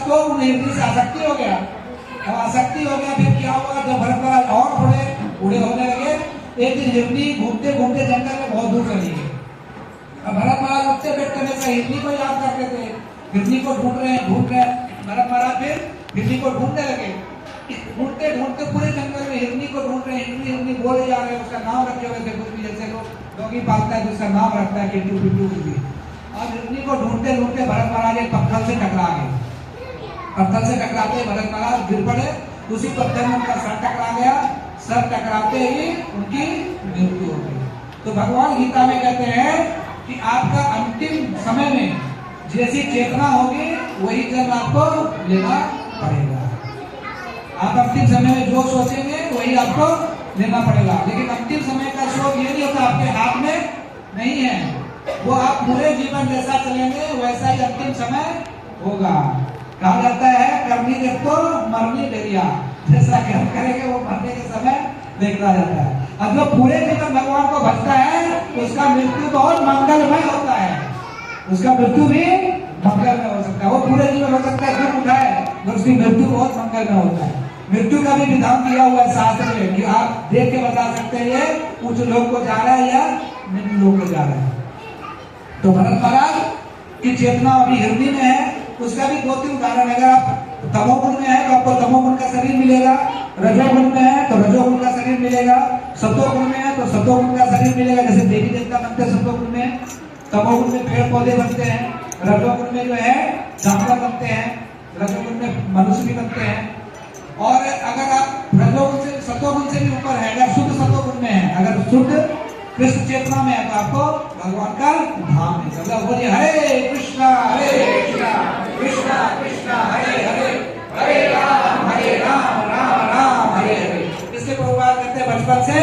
को उन हिरनी से आसक्ति हो गया। अब आसक्ति हो गया, फिर क्या हुआ, जब भरत महाराज और बूढ़े होने लगे, एक दिन हिरनी घूमते घूमते जंगल में बहुत दूर चली गई। अब भरत महाराज उठते बैठते हमेशा हिरनी को याद करते थे, हिरनी को ढूंढ रहे हैं। भरत महाराज फिर हिरनी को ढूंढने लगे, ढूंढते ढूंढते पूरे जंगल में हिरनी को ढूंढ रहे हैं। हिरनी हिरनी बोले जा रहे हैं, उसका नाम रखे हुए थे कुछ भी, जैसे लोग डॉगी पालता है तो उसका नाम रखता है किट्टू पिट्टू कुछ भी। अब हिरनी को ढूंढते ढूंढते भरत महाराज एक पत्थर से टकरा गए। पत्थर से टकराते भरत महाराज गिर पड़े, उसी पत्थर में उनका सर टकरा गया। सर टकराते ही उनकी मृत्यु हो गई। तो भगवान गीता में कहते हैं कि आपका अंतिम समय में जैसी चेतना होगी वही जन्म आपको लेना पड़ेगा। आप अंतिम समय में जो सोचेंगे वही आपको लेना पड़ेगा। लेकिन अंतिम समय का सोच ये नहीं होता, आपके हाथ में नहीं है। वो आप पूरे जीवन जैसा चलेंगे वैसा ही अंतिम समय होगा। कहा जाता है करनी देखो मरनी बेरिया, जैसा कर्म करेंगे वो मरने के समय देखा जाता है। और जो पूरे जीवन भगवान को भजता है उसका मृत्यु बहुत मंगलमय होता है। उसका मृत्यु भी मंगलमय हो सकता है। वो पूरे जीवन हो सकता है दुख उठाए, तो उसकी मृत्यु बहुत मंगलमय होता है। मृत्यु का भी विधान दिया हुआ है शास्त्र में कि आप देख के बता सकते हैं ये उच्च लोग को जा रहा है या निम्न लोग को जा रहा है। तो भरत महाराज की चेतना अभी हिरनी में है, उसका भी दो तीन उदाहरण। अगर आप तमोगुण में है तो आपको तमोगुण का शरीर मिलेगा, रजोगुण में है तो रजोगुण का शरीर मिलेगा, सतोगुण में है तो सतोगुण का शरीर मिलेगा। जैसे देवी देवता बनते हैं सतोगुण में, तमोगुण में पेड़ पौधे बनते हैं, रजोगुण में जो है जानवर बनते हैं, रजोगुण में मनुष्य भी बनते हैं। और अगर आप रजोगुण से सतोगुण से भी ऊपर है, अगर शुद्ध सतोगुण में है, अगर शुद्ध कृष्ण चेतना में है तो आपको भगवान का धाम मिलेगा। बोलिए हरे कृष्णा कृष्णा कृष्णा हरे हरे, हरे राम राम राम हरे हरे। इससे प्रभुपाद कहते हैं बचपन से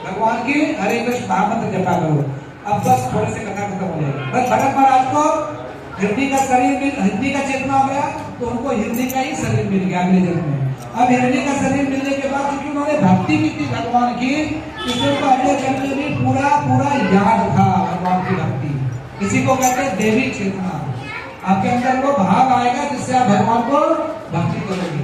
भगवान की हरे कृष्ण महामंत्र जपा करो। अब बस थोड़े से कथा खत्म हो जाएगी। बस भरत महाराज को हिरनी का शरीर, हिरनी का चेतना हो गया तो उनको हिरनी का ही शरीर मिल गया अगले जन्म में। अब हिरनी का शरीर मिलने के बाद क्योंकि उन्होंने भक्ति की थी भगवान की, इसलिए उनको अगले जन्म में भी पूरा याद था भगवान की भक्ति। इसी को कहते हैं देवी चेतना। आपके अंदर वो भाव आएगा जिससे आप भगवान को भक्ति करोगे।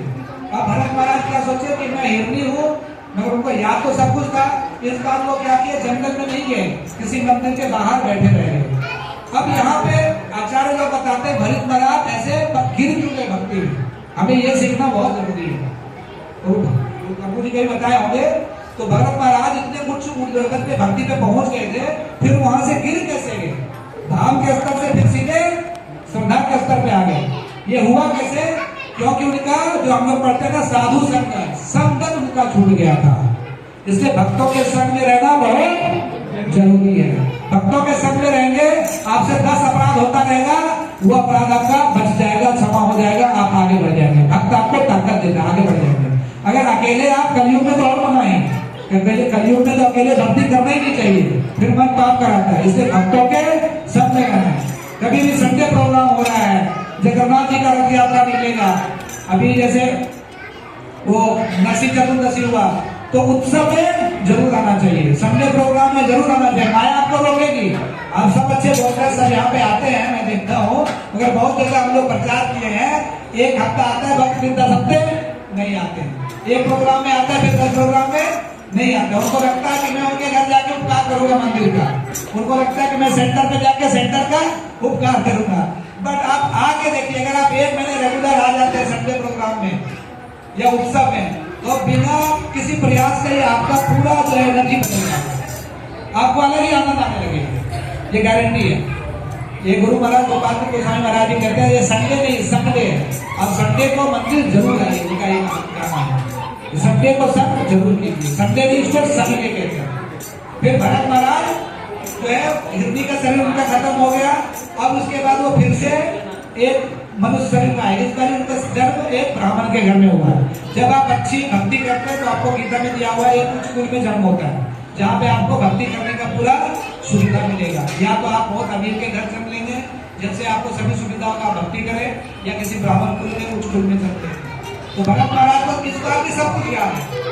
अब भरत महाराज क्या सोचे कि मैं हिरनी हूँ, मगर उनको याद तो सब कुछ था। इस बात को क्या किया, जंगल में नहीं गए, किसी मंदिर के बाहर बैठे रहे। अब यहाँ पे आचार्य लोग बताते हैं भरत महाराज ऐसे गिर चुके भक्ति में। हमें ये सीखना बहुत जरूरी है। तो प्रभु जी कहीं बताए होंगे तो भरत महाराज इतने उच्च जगत पे भक्ति पे पहुंच गए थे, फिर वहां से गिर कैसे गए, धाम के स्तर से फिर सीधे श्रद्धा के स्तर पे आ गए। ये हुआ कैसे, क्योंकि उनका जो हम लोग पढ़ते ना साधु संगत उनका छूट गया था। इसलिए भक्तों के संग में रहना बहुत जरूरी है। भक्तों के संग में रहेंगे, आपसे 10 अपराध होता रहेगा, वो अपराध आपका बच जाएगा, क्षमा हो जाएगा, आप आगे बढ़ जाएंगे। भक्त आपको ताकत देता है, आगे बढ़ जाएंगे। अगर अकेले आप कलयुग में तो और बनाए, कलयुग में तो अकेले भक्ति करना ही नहीं चाहिए, फिर मन पाप कराता है। इसलिए भक्तों के संग में रहना है। कभी भी संडे प्रोग्राम हो रहा है, जगन्नाथ जी का रथ यात्रा निकलेगा, अभी जैसे वो नरसिंह चतुर्दशी हुआ तो उत्सव में जरूर आना चाहिए, संडे प्रोग्राम में जरूर आना चाहिए। माया आपको रोकेगी। आप सब अच्छे बोलकर सब यहाँ पे आते हैं, मैं देखता हूँ, मगर बहुत जगह हम लोग प्रचार किए हैं, एक हफ्ता आता है भक्त, फिर 10 हफ्ते नहीं आते हैं। एक प्रोग्राम में आता है, फिर 10 प्रोग्राम में नहीं आते। उनको लगता है कि मैं उनके घर जाके उपकार करूंगा मंदिर का, उनको लगता है कि मैं सेंटर पे जाके सेंटर का उपकार करूंगा। बट आप आके देखिए, अगर आप 1 महीने रेगुलर आ जाते हैं संडे प्रोग्राम में या उत्सव में, तो बिना किसी प्रयास के आपका पूरा जो है एनर्जी बदल जाएगा, आपको अलग ही आनंद आने लगेगा, ये गारंटी है। ये गुरु महाराज गोपाल गोस्वामी महाराज जी कहते हैं ये संडे नहीं संडे, अब संडे को मंदिर जरूर आइए, उनका ये कहना है। संडे को सब जरूर कीजिए, संडे नहीं इसको संडे कहते हैं। फिर भरत महाराज जो है हिरनी का शरीर उनका खत्म हो गया। अब उसके बाद वो फिर से एक मनुष्य शरीर में आए। इस बार उनका जन्म एक ब्राह्मण के घर में हुआ है। जब आप अच्छी भक्ति करते हैं तो आपको गीता में दिया हुआ है एक उच्च कुल में जन्म होता है, जहाँ पे आपको भक्ति करने का पूरा सुविधा मिलेगा। या तो आप बहुत अमीर के घर जन्म लेंगे जिनसे आपको सभी सुविधाओं का भक्ति करें, या किसी ब्राह्मण कुल में उच्च कुल में जन्म लेंगे। तो भरत महाराज को इस बार भी सब कुछ याद है।